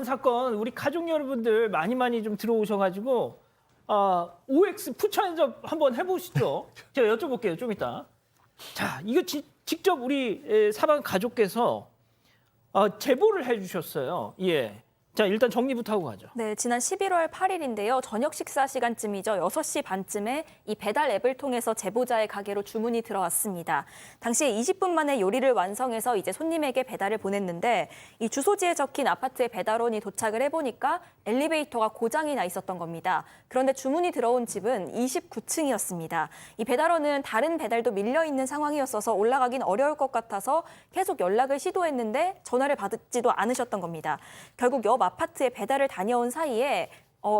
사건 우리 가족 여러분들 많이 좀 들어오셔가지고 OX 푸처인접 한번 해보시죠. 제가 여쭤볼게요 좀 이따. 자, 이거 직접 우리 사방 가족께서 제보를 해주셨어요. 예. 자, 일단 정리부터 하고 가죠. 네, 지난 11월 8일인데요. 저녁 식사 시간쯤이죠. 6시 반쯤에 이 배달 앱을 통해서 제보자의 가게로 주문이 들어왔습니다. 당시에 20분 만에 요리를 완성해서 이제 손님에게 배달을 보냈는데 이 주소지에 적힌 아파트에 배달원이 도착을 해보니까 엘리베이터가 고장이 나 있었던 겁니다. 그런데 주문이 들어온 집은 29층이었습니다. 이 배달원은 다른 배달도 밀려 있는 상황이었어서 올라가긴 어려울 것 같아서 계속 연락을 시도했는데 전화를 받지도 않으셨던 겁니다. 결국 옆 아파트에 배달을 다녀온 사이에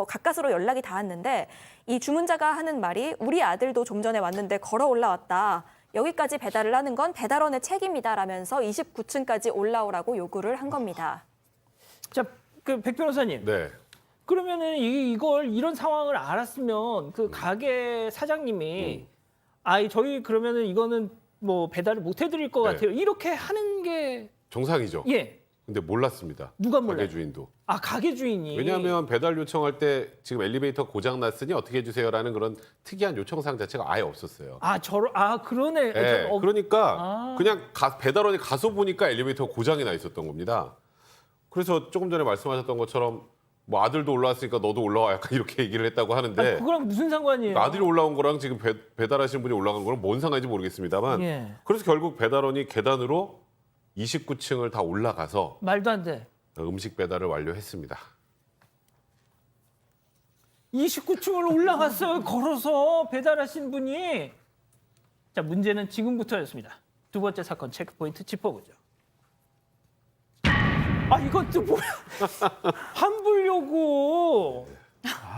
가까스로 연락이 닿았는데 이 주문자가 하는 말이 우리 아들도 좀 전에 왔는데 걸어 올라왔다. 여기까지 배달을 하는 건 배달원의 책임이다라면서 29층까지 올라오라고 요구를 한 겁니다. 자, 그 백 변호사님. 네. 그러면은 이런 상황을 알았으면 그 가게 사장님이 저희 그러면은 이거는 뭐 배달을 못 해드릴 것 네. 같아요. 이렇게 하는 게 정상이죠. 예. 근데 몰랐습니다. 누가 몰라요? 가게 주인도. 가게 주인이. 왜냐하면 배달 요청할 때 지금 엘리베이터 고장 났으니 어떻게 해주세요라는 그런 특이한 요청사항 자체가 아예 없었어요. 그러네. 네, 그러니까 아. 그냥 배달원이 가서 보니까 엘리베이터 고장이 나 있었던 겁니다. 그래서 조금 전에 말씀하셨던 것처럼 뭐 아들도 올라왔으니까 너도 올라와 약간 이렇게 얘기를 했다고 하는데 그거랑 무슨 상관이에요? 아들이 올라온 거랑 지금 배달하시는 분이 올라간 거랑 뭔 상관인지 모르겠습니다만 예. 그래서 결국 배달원이 계단으로 29층을 다 올라가서 말도 안 돼. 음식 배달을 완료했습니다. 29층을 올라갔어요. 걸어서 배달하신 분이. 자, 문제는 지금부터였습니다. 두 번째 사건 체크포인트 짚어보죠. 이것도 뭐야? 환불 요구.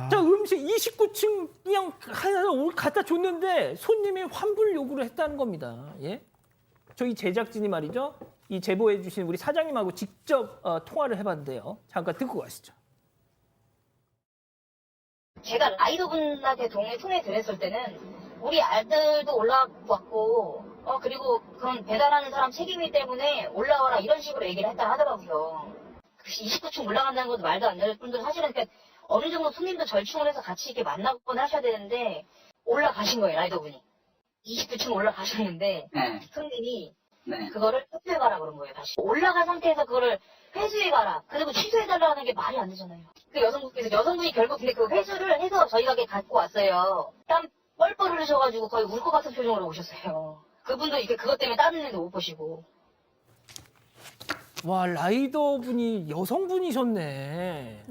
자, 음식 29층 그냥 하나 갖다 줬는데 손님이 환불 요구를 했다는 겁니다. 예? 저희 제작진이 말이죠. 이 제보해 주신 우리 사장님하고 직접 통화를 해봤는데요. 잠깐 듣고 가시죠. 제가 라이더분한테 동네 통해 드렸을 때는 우리 아들도 올라왔고 그리고 그건 배달하는 사람 책임이기 때문에 올라와라 이런 식으로 얘기를 했다 하더라고요. 29층 올라간다는 것도 말도 안 되는 분들 사실은 그러니까 어느 정도 손님도 절충을 해서 같이 이렇게 만나거나 하셔야 되는데 올라가신 거예요 라이더분이. 29층 올라가셨는데 손님이 그거를 회수해가라 그런 거예요 다시. 올라간 상태에서 그거를 회수해가라 그리고 취소해달라는 게 말이 안 되잖아요. 그 여성분이 결국 근데 그 회수를 해서 저희 가게 갖고 왔어요. 땀 뻘뻘 흘리셔가지고 거의 울 것 같은 표정으로 오셨어요. 그분도 이렇게 그것 때문에 다른 일도 못 보시고. 와, 라이더분이 여성분이셨네.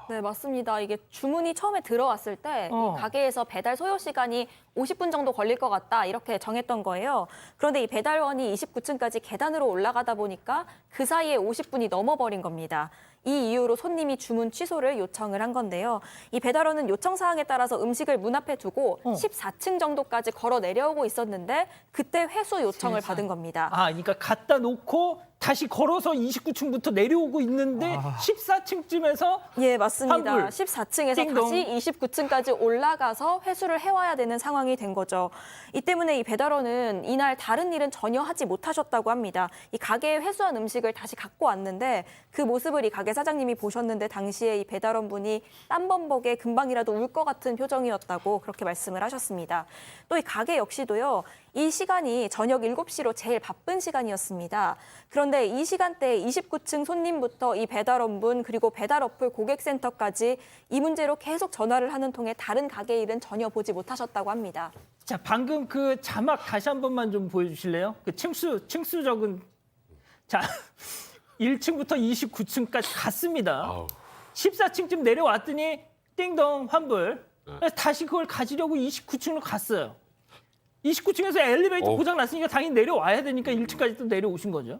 네, 맞습니다. 이게 주문이 처음에 들어왔을 때 이 가게에서 배달 소요 시간이 50분 정도 걸릴 것 같다 이렇게 정했던 거예요. 그런데 이 배달원이 29층까지 계단으로 올라가다 보니까 그 사이에 50분이 넘어버린 겁니다. 이 이유로 손님이 주문 취소를 요청을 한 건데요. 이 배달원은 요청 사항에 따라서 음식을 문 앞에 두고 14층 정도까지 걸어 내려오고 있었는데 그때 회수 요청을 받은 겁니다. 그러니까 갖다 놓고 다시 걸어서 29층부터 내려오고 있는데 14층쯤에서 예, 맞습니다. 환불. 14층에서 띵동. 다시 29층까지 올라가서 회수를 해와야 되는 상황이 된 거죠. 이 때문에 이 배달원은 이날 다른 일은 전혀 하지 못하셨다고 합니다. 이 가게에 회수한 음식을 다시 갖고 왔는데 그 모습을 이 가게 사장님이 보셨는데 당시에 이 배달원 분이 땀범벅에 금방이라도 울 것 같은 표정이었다고 그렇게 말씀을 하셨습니다. 또 이 가게 역시도요. 이 시간이 저녁 7시로 제일 바쁜 시간이었습니다. 그런데 이 시간대에 29층 손님부터 이 배달원분 그리고 배달 어플 고객센터까지 이 문제로 계속 전화를 하는 통에 다른 가게 일은 전혀 보지 못하셨다고 합니다. 자, 방금 그 자막 다시 한 번만 좀 보여주실래요? 그 층수 적은. 자, 1층부터 29층까지 갔습니다. 아우. 14층쯤 내려왔더니 띵동 환불. 그래서 다시 그걸 가지려고 29층으로 갔어요. 29층에서 엘리베이터 고장 났으니까 당연히 내려와야 되니까 1층까지 또 내려오신 거죠.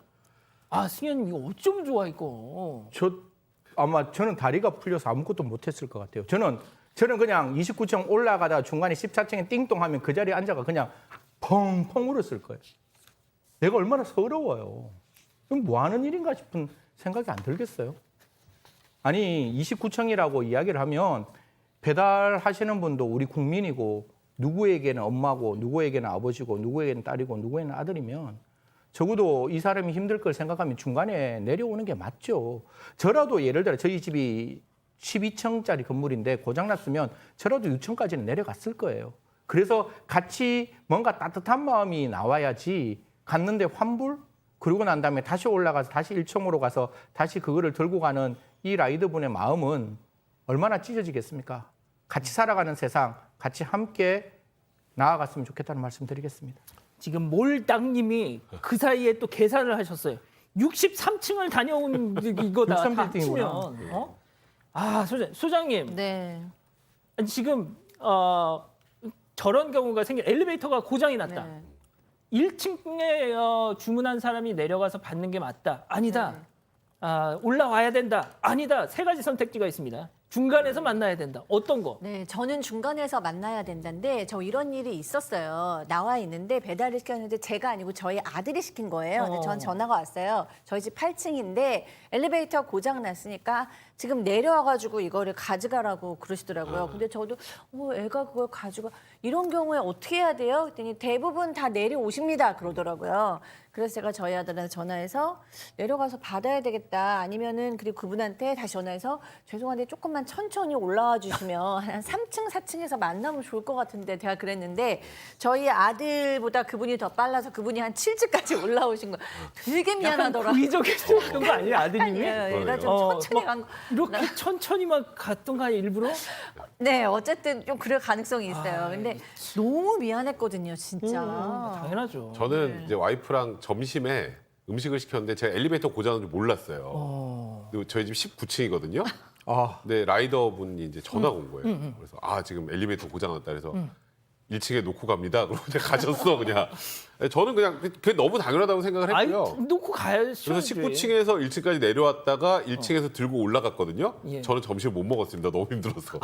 승현님 이거 어쩜 좋아 이거. 저는 다리가 풀려서 아무것도 못했을 것 같아요. 저는 그냥 29층 올라가다 중간에 14층에 띵동하면 그 자리에 앉아가 그냥 펑펑 울었을 거예요. 내가 얼마나 서러워요. 이건 뭐 하는 일인가 싶은 생각이 안 들겠어요. 아니 29층이라고 이야기를 하면 배달하시는 분도 우리 국민이고 누구에게는 엄마고 누구에게는 아버지고 누구에게는 딸이고 누구에게는 아들이면 적어도 이 사람이 힘들 걸 생각하면 중간에 내려오는 게 맞죠. 저라도 예를 들어 저희 집이 12층짜리 건물인데 고장났으면 저라도 6층까지는 내려갔을 거예요. 그래서 같이 뭔가 따뜻한 마음이 나와야지 갔는데 환불? 그러고 난 다음에 다시 올라가서 다시 1층으로 가서 다시 그거를 들고 가는 이 라이더분의 마음은 얼마나 찢어지겠습니까? 같이 살아가는 세상, 같이 함께 나아갔으면 좋겠다는 말씀 드리겠습니다. 지금 몰당님이 그 사이에 또 계산을 하셨어요. 63층을 다녀온 이거다. 63 다 빌딩이구나. 합치면. 어? 아, 소장님. 네. 아니, 지금 저런 경우가 엘리베이터가 고장이 났다. 네. 1층에 주문한 사람이 내려가서 받는 게 맞다. 아니다. 올라와야 된다. 아니다. 세 가지 선택지가 있습니다. 중간에서 만나야 된다. 어떤 거? 네, 저는 중간에서 만나야 된다는데 저 이런 일이 있었어요. 나와 있는데 배달을 시켰는데 제가 아니고 저희 아들이 시킨 거예요. 근데 전 전화가 왔어요. 저희 집 8층인데 엘리베이터 고장 났으니까 지금 내려와가지고 이거를 가져가라고 그러시더라고요. 근데 저도 애가 그걸 가져가 이런 경우에 어떻게 해야 돼요? 그랬더니 대부분 다 내려오십니다 그러더라고요. 그래서 제가 저희 아들한테 전화해서 내려가서 받아야 되겠다. 아니면은 그리고 그분한테 다시 전화해서 죄송한데 조금만 천천히 올라와 주시면 한 3층, 4층에서 만나면 좋을 것 같은데 제가 그랬는데 저희 아들보다 그분이 더 빨라서 그분이 한 7층까지 올라오신 거 되게 약간 미안하더라고요. 부의적이었던 거 아니에요, 아드님이? 얘가 좀 어, 천천히 막 간 거. 이렇게 천천히만 갔던가 일부러? 네, 어쨌든 좀 그럴 가능성이 있어요. 근데 너무 미안했거든요, 진짜. 당연하죠. 저는 이제 와이프랑 점심에 음식을 시켰는데 제가 엘리베이터 고장인 줄 몰랐어요. 그리고 저희 집 19층이거든요. 근데 라이더 분이 이제 전화가 온 거예요. 그래서 지금 엘리베이터 고장 났다 그래서 1층에 놓고 갑니다. 그러고 이제 가셨어 그냥. 저는 그냥 그게 너무 당연하다고 생각을 아이, 했고요. 놓고 가야죠. 그래서 19층에서 1층까지 내려왔다가 1층에서 들고 올라갔거든요. 예. 저는 점심을 못 먹었습니다. 너무 힘들어서.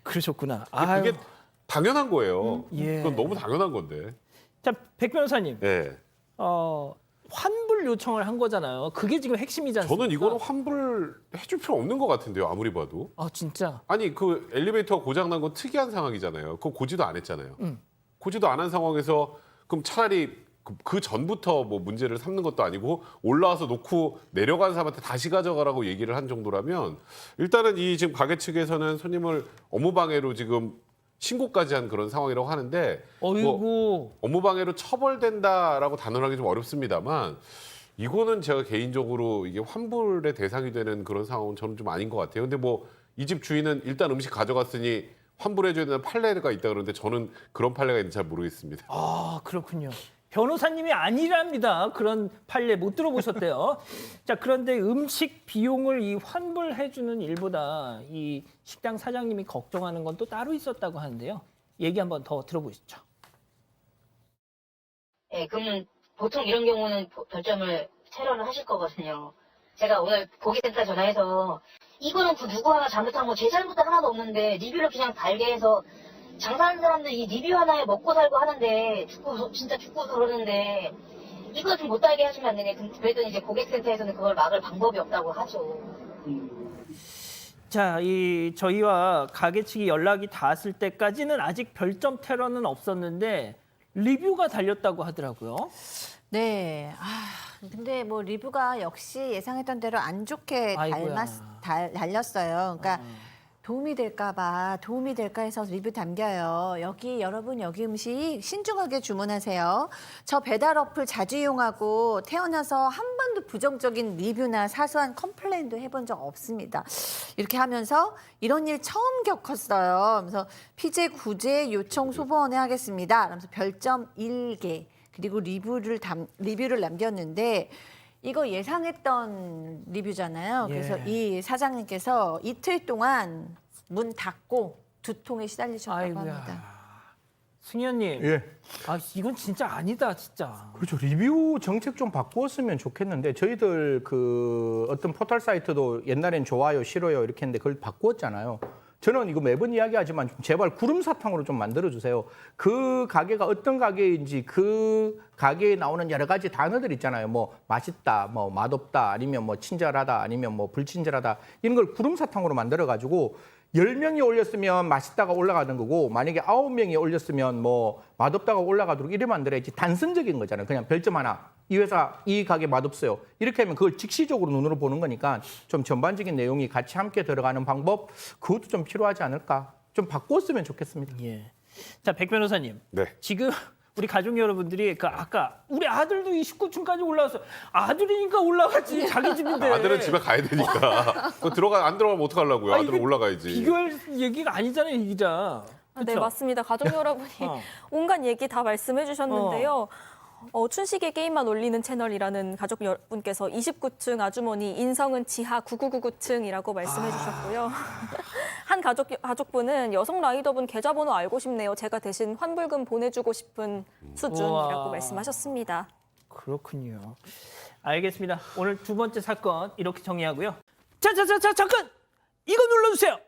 그러셨구나. 그게 아유. 당연한 거예요. 예. 그건 너무 당연한 건데. 자, 백 변호사님. 네. 환불 요청을 한 거잖아요. 그게 지금 핵심이지 않습니까? 저는 이거는 환불해줄 필요 없는 것 같은데요. 아무리 봐도. 진짜. 아니 그 엘리베이터가 고장난 건 특이한 상황이잖아요. 그거 고지도 안 했잖아요. 고지도 안 한 상황에서 그럼 차라리 그 전부터 뭐 문제를 삼는 것도 아니고 올라와서 놓고 내려간 사람한테 다시 가져가라고 얘기를 한 정도라면 일단은 이 지금 가게 측에서는 손님을 업무방해로 지금 신고까지 한 그런 상황이라고 하는데 어이구. 뭐 업무방해로 처벌된다라고 단언하기 좀 어렵습니다만 이거는 제가 개인적으로 이게 환불의 대상이 되는 그런 상황은 저는 좀 아닌 것 같아요. 근데 뭐 이 집 주인은 일단 음식 가져갔으니 환불해줘야 되는 판례가 있다 그러는데 저는 그런 판례가 있는지 잘 모르겠습니다. 그렇군요. 변호사님이 아니랍니다. 그런 판례 못 들어보셨대요. 자, 그런데 음식 비용을 이 환불해주는 일보다 이 식당 사장님이 걱정하는 건 또 따로 있었다고 하는데요. 얘기 한번 더 들어보시죠. 예, 그러면 보통 이런 경우는 별점을 체결을 하실 거거든요. 제가 오늘 고객센터 전화해서 이거는 그 누구 하나 잘못한 거 제 잘못도 하나도 없는데 리뷰를 그냥 달게 해서 장사하는 사람들 이 리뷰 하나에 먹고 살고 하는데 진짜 죽고 그러는데 이거 좀 못 달게 하시면 안 되냐. 그랬더니 이제 고객센터에서는 그걸 막을 방법이 없다고 하죠. 자, 저희와 가게 측이 연락이 닿았을 때까지는 아직 별점 테러는 없었는데 리뷰가 달렸다고 하더라고요. 네. 근데 뭐 리뷰가 역시 예상했던 대로 안 좋게 아이고야. 달렸어요. 그러니까 도움이 될까 해서 리뷰 담겨요. 여러분 여기 음식 신중하게 주문하세요. 저 배달 어플 자주 이용하고 태어나서 한 번도 부정적인 리뷰나 사소한 컴플레인도 해본 적 없습니다. 이렇게 하면서 이런 일 처음 겪었어요. 그래서 피제 구제 요청 소보원에 하겠습니다. 그러면서 별점 1개. 그리고 리뷰를 남겼는데 이거 예상했던 리뷰잖아요. 그래서 이 사장님께서 이틀 동안 문 닫고 두통에 시달리셨다고 합니다. 승현님, 예. 이건 진짜 아니다, 진짜. 그렇죠. 리뷰 정책 좀 바꾸었으면 좋겠는데 저희들 그 어떤 포털 사이트도 옛날엔 좋아요, 싫어요 이렇게 했는데 그걸 바꾸었잖아요. 저는 이거 매번 이야기하지만 제발 구름 사탕으로 좀 만들어 주세요. 그 가게가 어떤 가게인지 그 가게에 나오는 여러 가지 단어들 있잖아요. 뭐 맛있다, 뭐 맛없다, 아니면 뭐 친절하다, 아니면 뭐 불친절하다 이런 걸 구름 사탕으로 만들어 가지고 10명이 올렸으면 맛있다가 올라가는 거고 만약에 9명이 올렸으면 뭐 맛없다가 올라가도록 이래 만들어야지 단순적인 거잖아요. 그냥 별점 하나 이 회사 이익하게 맛없어요. 이렇게 하면 그걸 직시적으로 눈으로 보는 거니까 좀 전반적인 내용이 같이 함께 들어가는 방법 그것도 좀 필요하지 않을까. 좀 바꿨으면 좋겠습니다. 예. 자, 백 변호사님. 네. 지금 우리 가족 여러분들이 그 아까 우리 아들도 29층까지 올라왔어. 아들이니까 올라가지. 자기 집인데. 아들은 집에 가야 되니까. 그거 안 들어가면 어떡하려고요? 아니, 아들은 이거 올라가야지. 비교할 얘기가 아니잖아요, 이 기자. 네, 그쵸? 맞습니다. 가족 여러분이 어. 온갖 얘기 다 말씀해 주셨는데요. 춘식의 게임만 올리는 채널이라는 가족 여러분께서 29층 아주머니 인성은 지하 9999층이라고 말씀해 주셨고요. 한 가족분은 여성 라이더분 계좌번호 알고 싶네요. 제가 대신 환불금 보내주고 싶은 수준이라고 우와. 말씀하셨습니다. 그렇군요. 알겠습니다. 오늘 두 번째 사건 이렇게 정리하고요. 자, 잠깐! 이거 눌러주세요.